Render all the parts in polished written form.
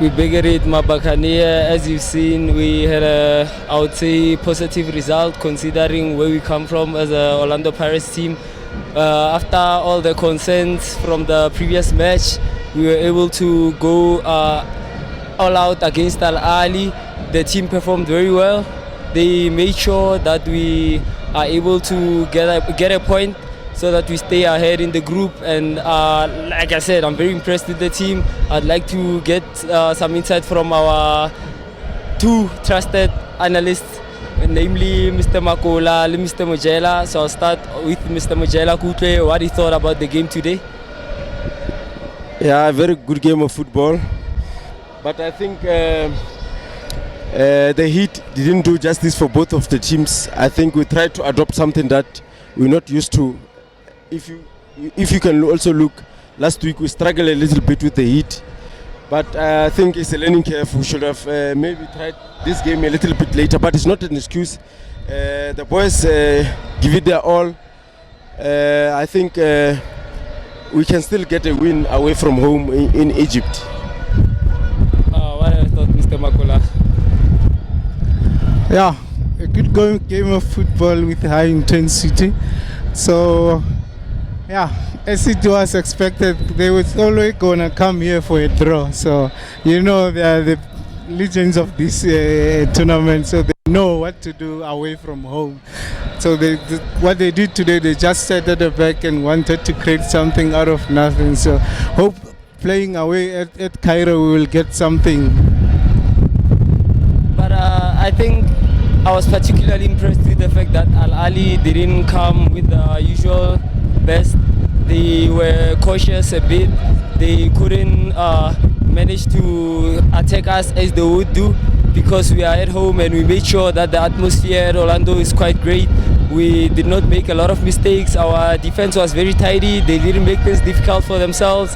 We buried my Buccaneer. As you've seen, we had I would say, positive result considering where we come from as a Orlando Pirates team. After all the concerns from the previous match, we were able to go all out against Ahly. The team performed very well. They made sure that we are able to get a point so that we stay ahead in the group. And like I said, I'm very impressed with the team. I'd like to get some insight from our two trusted analysts, namely Mr. Makola and Mr. Mojela. So I'll start with Mr. Mojela Kutle. What he thought about the game today? Yeah, a very good game of football. But I think the heat didn't do justice for both of the teams. I think we tried to adopt something that we're not used to. If you can also look, last week we struggled a little bit with the heat. But I think it's a learning curve. We should have maybe tried this game a little bit later, but it's not an excuse. The boys give it their all. I think we can still get a win away from home in Egypt. What I thought, Mr. Makola? Yeah, a good game of football with high intensity. So, yeah, as it was expected, they were always gonna come here for a draw. So, you know, they are the legends of this tournament, so they know what to do away from home. So what they did today, they just sat at the back and wanted to create something out of nothing. So hope playing away at Cairo we will get something. But I think I was particularly impressed with the fact that Ahly didn't come with the usual best. They were cautious a bit. They couldn't manage to attack us as they would do because we are at home, and we made sure that the atmosphere at Orlando is quite great. We did not make a lot of mistakes. Our defense was very tidy. They didn't make things difficult for themselves.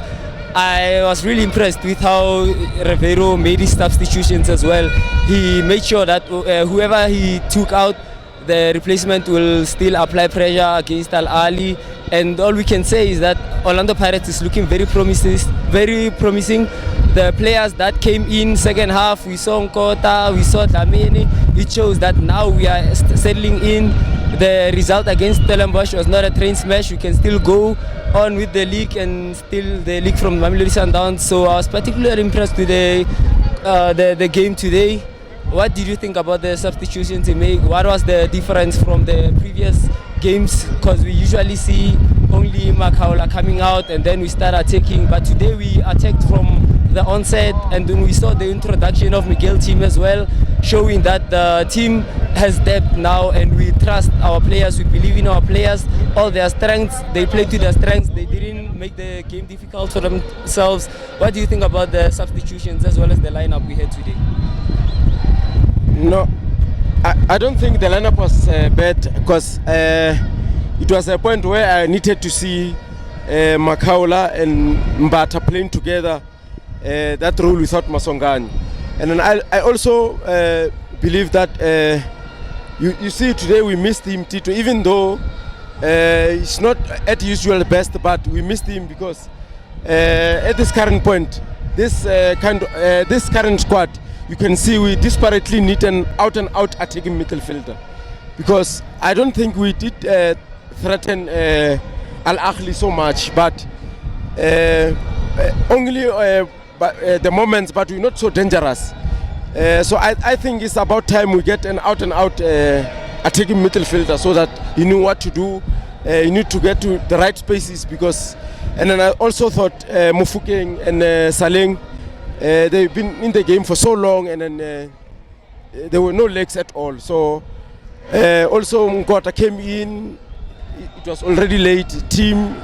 I was really impressed with how Rivero made his substitutions as well. He made sure that whoever he took out, the replacement will still apply pressure against Ahly. And all we can say is that Orlando Pirates is looking very promising. The players that came in second half, we saw Nkota, we saw Dlamini. It shows that now we are settling in. The result against Stellenbosch was not a train smash. We can still go on with the league and still the league from Mamelodi Sundowns. So I was particularly impressed with the game today. What did you think about the substitutions he made? What was the difference from the previous games? Because we usually see only Makaula coming out and then we start attacking. But today we attacked from the onset, and then we saw the introduction of Miguel team as well, showing that the team has depth now and we trust our players. We believe in our players. All their strengths, they play to their strengths. They didn't make the game difficult for themselves. What do you think about the substitutions as well as the lineup we had today? No, I don't think the lineup was bad because it was a point where I needed to see Makaula and Mbata playing together that role without Maswanganyi. And then I also believe that you see today we missed him, Tito, even though it's not at usual best, but we missed him because at this current point, this current squad, you can see we desperately need an out-and-out attacking midfielder, because I don't think we did threaten Ahly so much, but only the moments, but we're not so dangerous. So I think it's about time we get an out-and-out attacking midfielder so that you know what to do. You need to get to the right spaces, because, and then I also thought Mofokeng and Saleng, they've been in the game for so long, and then there were no legs at all. So also Nkota came in, it was already late. Team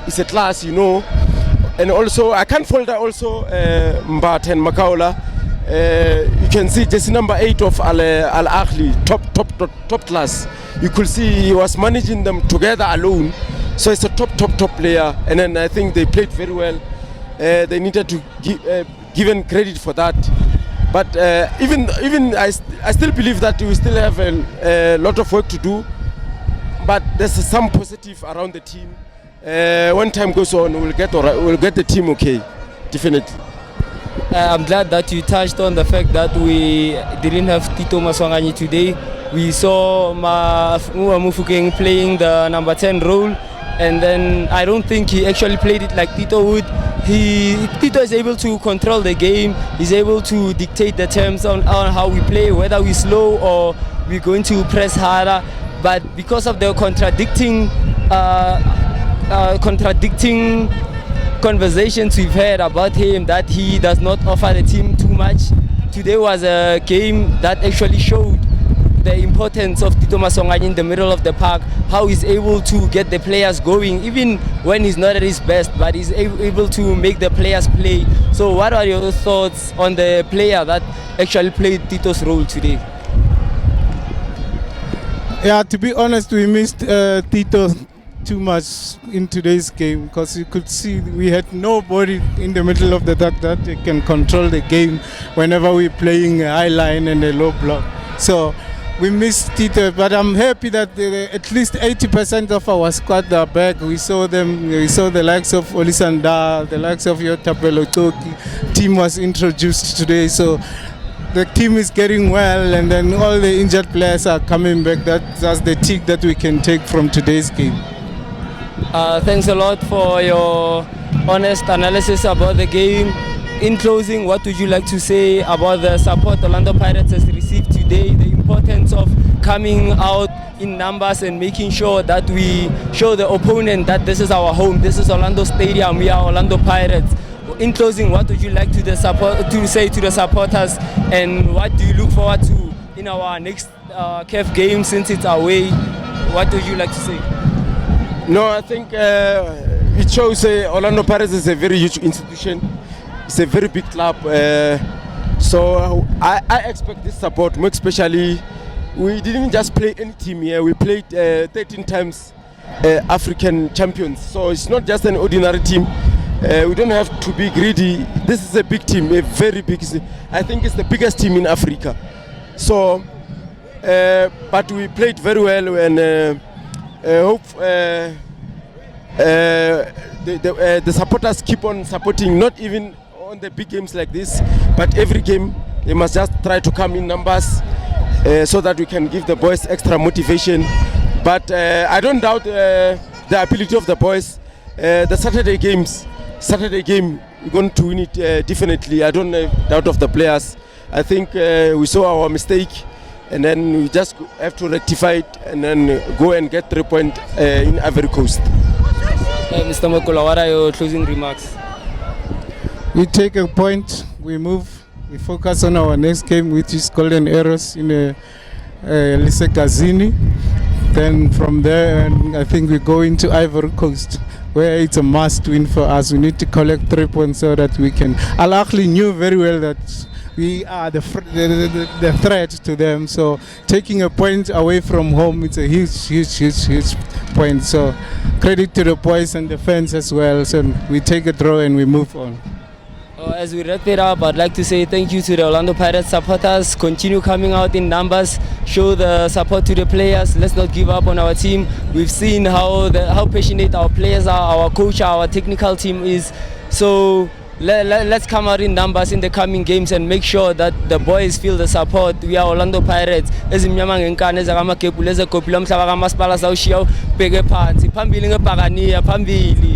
is a class, you know. And also I can't fault also Mbata and Makaula. You can see jersey number 8 of Ahly, top class. You could see he was managing them together alone. So it's a top player. And then I think they played very well. They needed to given credit for that. But even I still believe that we still have a lot of work to do. But there's some positive around the team. When time goes on, we'll get the team okay, definitely. I'm glad that you touched on the fact that we didn't have Tito Masong today. We saw Mufukeng playing the number 10 role, and then I don't think he actually played it like Tito would. Tito is able to control the game. He's able to dictate the terms on how we play, whether we slow or we're going to press harder. But because of the contradicting conversations we've heard about him, that he does not offer the team too much, today was a game that actually showed the importance of Tito Masong in the middle of the park, how he's able to get the players going even when he's not at his best, but he's able to make the players play. So what are your thoughts on the player that actually played Tito's role today? Yeah, to be honest, we missed Tito too much in today's game, because you could see we had nobody in the middle of the duck that can control the game whenever we're playing a high line and a low block. So we missed Tito, but I'm happy that at least 80% of our squad are back. We saw them. We saw the likes of Olisanda, the likes of Yotapelo Toki. Team was introduced today, so the team is getting well, and then all the injured players are coming back. That's the tick that we can take from today's game. Thanks a lot for your honest analysis about the game. In closing, what would you like to say about the support Orlando Pirates has received today, the importance of coming out in numbers and making sure that we show the opponent that this is our home, this is Orlando Stadium, we are Orlando Pirates. In closing, what would you like to say to the supporters, and what do you look forward to in our next CAF game since it's away? What would you like to say? No, I think it shows Orlando Pirates is a very huge institution. It's a very big club. So I expect this support, more especially we didn't just play any team here. We played 13 times African champions. So it's not just an ordinary team. We don't have to be greedy. This is a big team, a very big. I think it's the biggest team in Africa. So, but we played very well, and hope the supporters keep on supporting. Not even on the big games like this, but every game they must just try to come in numbers so that we can give the boys extra motivation. But I don't doubt the ability of the boys. The Saturday game, we're going to win it definitely. I don't doubt of the players. I think we saw our mistake, and then we just have to rectify it and then go and get 3 points in Ivory Coast. Mr. Mokola, what are your closing remarks? We take a point, we move, we focus on our next game, which is Golden Arrows in Lisekazini. Then from there, I think we go into Ivory Coast, where it's a must win for us. We need to collect 3 points so that we can. Ahly knew very well that we are the threat to them. So taking a point away from home, it's a huge point. So credit to the boys and the fans as well. So we take a draw and we move on. As we wrap it up, I'd like to say thank you to the Orlando Pirates supporters. Continue coming out in numbers, show the support to the players. Let's not give up on our team. We've seen how passionate our players are, our coach, our technical team is. So let's come out in numbers in the coming games and make sure that the boys feel the support. We are Orlando Pirates. Ezimnyama ngenkane zakamakepu lezekophi lomhlaba kamasipala sawushiya ubheke phansi phambili ngeBuccaneer phambili.